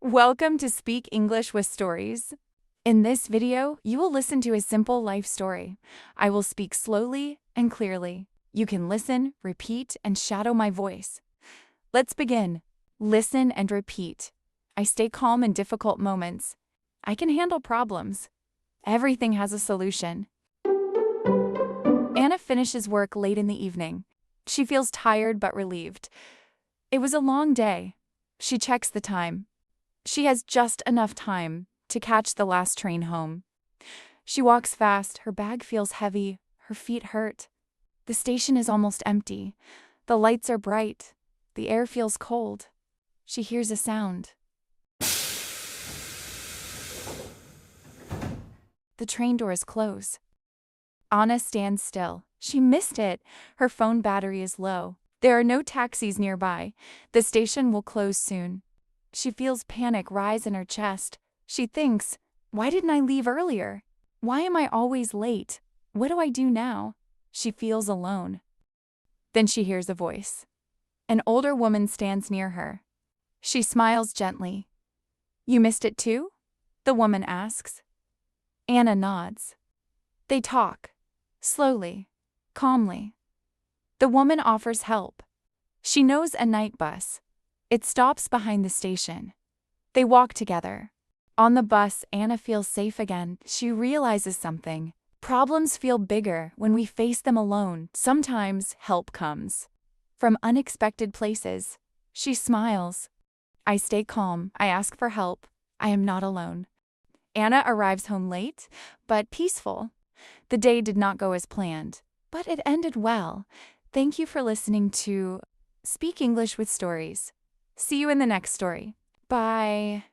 Welcome to Speak English with Stories. In this video, you will listen to a simple life story. I will speak slowly and clearly. You can listen, repeat, and shadow my voice. Let's begin. Listen and repeat. I stay calm in difficult moments. I can handle problems. Everything has a solution. Anna finishes work late in the evening. She feels tired but relieved. It was a long day. She checks the time. She has just enough time to catch the last train home. She walks fast, her bag feels heavy, her feet hurt. The station is almost empty. The lights are bright. The air feels cold. She hears a sound. The train doors close. Anna stands still. She missed it. Her phone battery is low. There are no taxis nearby. The station will close soon. She feels panic rise in her chest. She thinks, why didn't I leave earlier? Why am I always late? What do I do now? She feels alone. Then she hears a voice. An older woman stands near her. She smiles gently. You missed it too? The woman asks. Anna nods. They talk. Slowly. Calmly. The woman offers help. She knows a night bus. It stops behind the station. They walk together. On the bus, Anna feels safe again. She realizes something. Problems feel bigger when we face them alone. Sometimes help comes from unexpected places. She smiles. I stay calm. I ask for help. I am not alone. Anna arrives home late, but peaceful. The day did not go as planned, but it ended well. Thank you for listening to Speak English with Stories. See you in the next story. Bye.